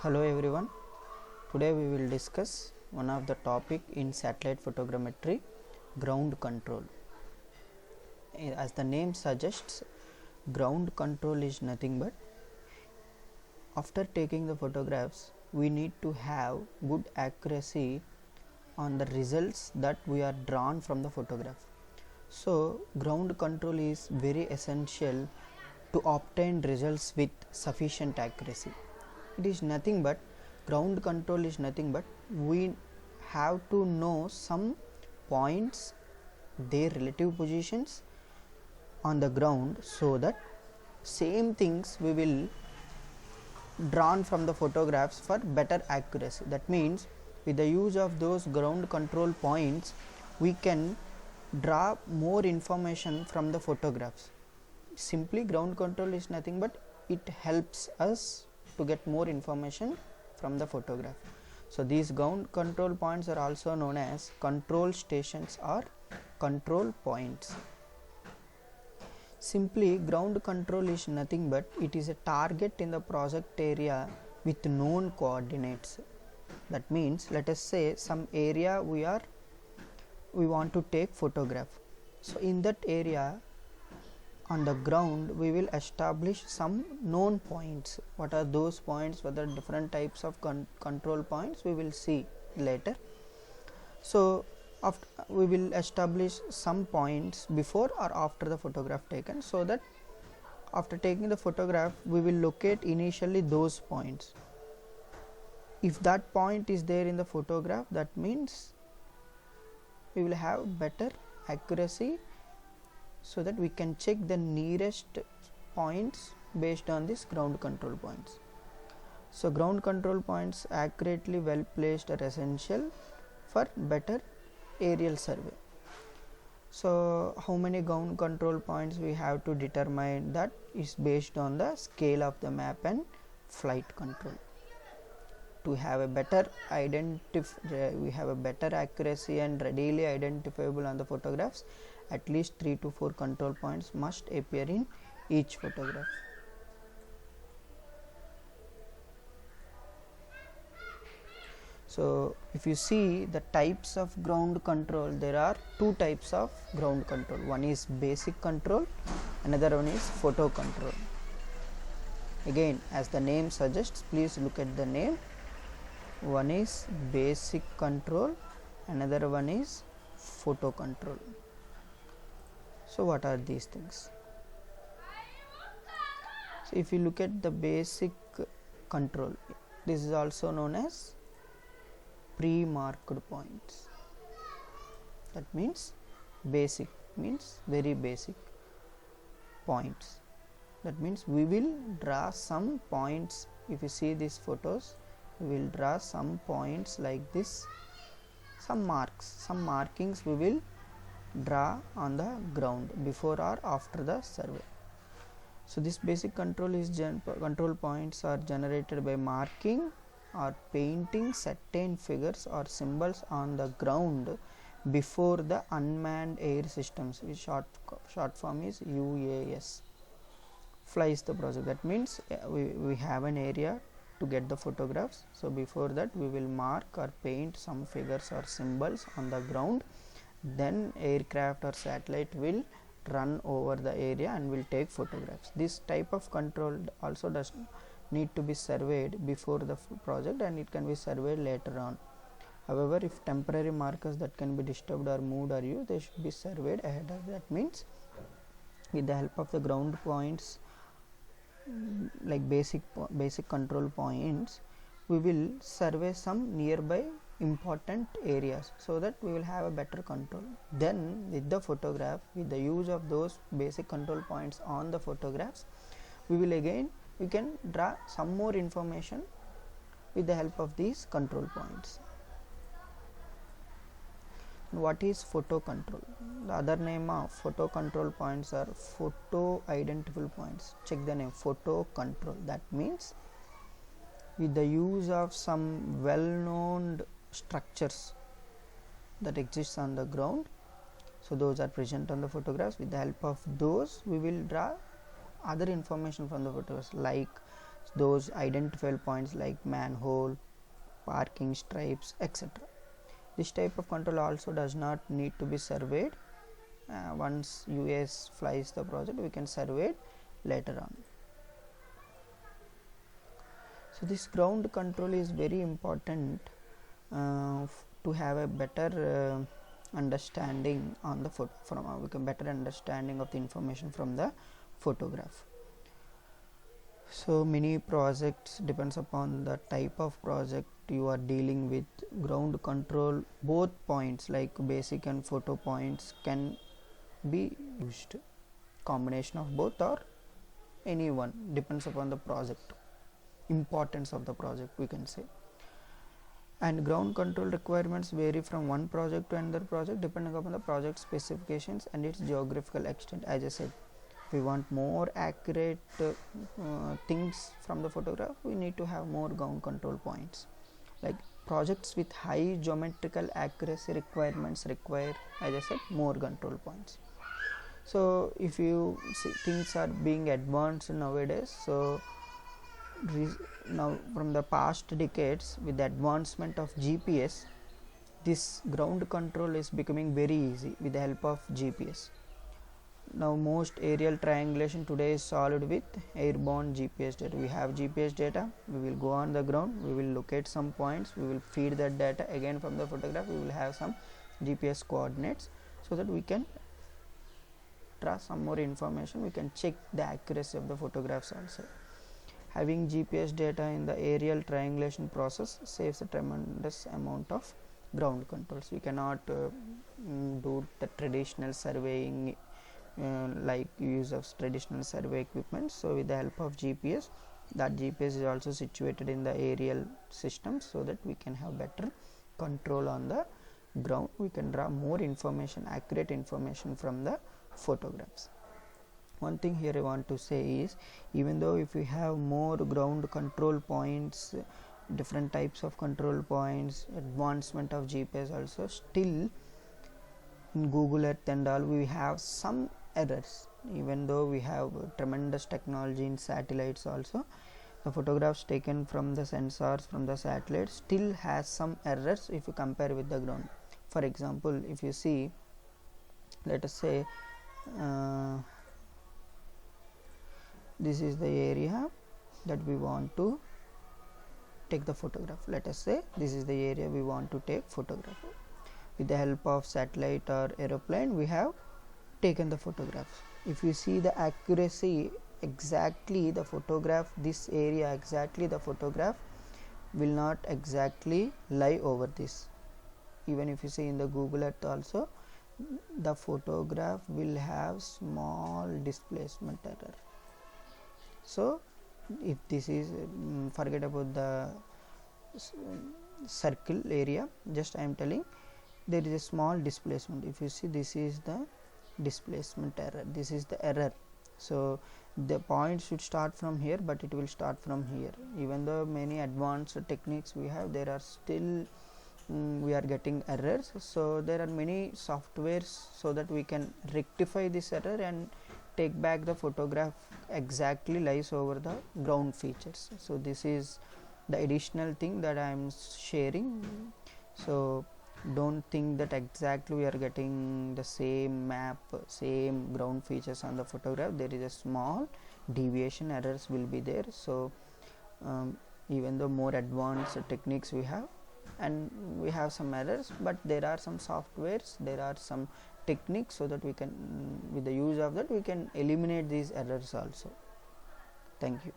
Hello everyone. Today we will discuss one of the topic in satellite photogrammetry, ground control. As the name suggests, ground control is nothing but after taking the photographs we need to have good accuracy on the results that we are drawn from the photograph. So ground control is very essential to obtain results with sufficient accuracy. It is nothing but ground control is nothing but we have to know some points, their relative positions on the ground, so that same things we will drawn from the photographs for better accuracy. That means with the use of those ground control points we can draw more information from the photographs. Simply ground control is nothing but it helps us to get more information from the photograph. So these ground control points are also known as control stations or control points. Simply ground control is nothing but it is a target in the project area with known coordinates. That means let us say some area we want to take photograph. So in that area on the ground we will establish some known points. What are those points? What are different types of control points we will see later. So after we will establish some points before or after the photograph taken, so that after taking the photograph we will locate initially those points. If that point is there in the photograph, that means we will have better accuracy, so that we can check the nearest points based on this ground control points. So ground control points accurately well placed are essential for better aerial survey. So how many ground control points we have to determine, that is based on the scale of the map and flight control. To have a better we have a better accuracy and readily identifiable on the photographs, at least 3 to 4 control points must appear in each photograph. So if you see the types of ground control, there are two types of ground control. One is basic control, another one is photo control. Again, as the name suggests, please look at the name. One is basic control, another one is photo control. So what are these things? So if you look at the basic control, this is also known as pre-marked points. That means basic means very basic points. That means we will draw some points. If you see these photos, we will draw some points like this, some markings we will draw on the ground before or after the survey. So this basic control control points are generated by marking or painting certain figures or symbols on the ground before the unmanned air systems, which short form is UAS, flies the project. That means we have an area to get the photographs. So before that we will mark or paint some figures or symbols on the ground, then aircraft or satellite will run over the area and will take photographs. This type of control also does need to be surveyed before the project, and it can be surveyed later on. However, if temporary markers that can be disturbed or moved are used, they should be surveyed ahead of that. Means with the help of the ground points like basic control points, we will survey some nearby important areas, so that we will have a better control. Then with the photograph, with the use of those basic control points on the photographs, we can draw some more information with the help of these control points. What is photo control? The other name of photo control points are photo identifiable points. Check the name, photo control. That means with the use of some well-known structures that exists on the ground, so those are present on the photographs. With the help of those we will draw other information from the photographs, like those identifiable points like manhole, parking stripes, etc. This type of control also does not need to be surveyed. Once UAS flies the project, we can survey it later on. So this ground control is very important to have a better understanding on the photo, better understanding of the information from the photograph. So many projects depends upon the type of project you are dealing with. Ground control, both points like basic and photo points can be used, combination of both or any one, depends upon the project, importance of the project we can say. And ground control requirements vary from one project to another project depending upon the project specifications and its geographical extent. As I said, if we want more accurate things from the photograph, we need to have more ground control points. Like projects with high geometrical accuracy requirements require, as I said, more control points. So if you see, things are being advanced nowadays, so now from the past decades, with the advancement of GPS, this ground control is becoming very easy with the help of GPS. Now most aerial triangulation today is solved with airborne GPS data. We have GPS data, we will go on the ground, we will locate some points, we will feed that data again from the photograph, we will have some GPS coordinates, so that we can draw some more information, we can check the accuracy of the photographs also. Having GPS data in the aerial triangulation process saves a tremendous amount of ground controls. We cannot do the traditional surveying like use of traditional survey equipment. So with the help of GPS, that GPS is also situated in the aerial system, so that we can have better control on the ground. We can draw more information, accurate information from the photographs. One thing here I want to say is, even though if we have more ground control points, different types of control points, advancement of GPS also, still in Google Earth and all we have some errors. Even though we have tremendous technology in satellites also, the photographs taken from the sensors from the satellite still has some errors if you compare with the ground. For example, if you see, let us say this is the area that we want to take the photograph. Let us say this is the area we want to take photograph. With the help of satellite or aeroplane, we have taken the photograph. If you see the accuracy, exactly the photograph, this area exactly the photograph will not exactly lie over this. Even if you see in the Google Earth also, the photograph will have small displacement error. So if this is forget about the circle area, just I am telling there is a small displacement. If you see, this is the displacement error, this is the error. So the point should start from here, but it will start from here. Even though many advanced techniques we have, there are still we are getting errors. So there are many softwares so that we can rectify this error and take back the photograph exactly lies over the ground features. So this is the additional thing that I am sharing. So don't think that exactly we are getting the same map, same ground features on the photograph. There is a small deviation, errors will be there. So even though more advanced techniques we have, and we have some errors, but there are some softwares, there are some techniques, so that we can, with the use of that, we can eliminate these errors also. Thank you.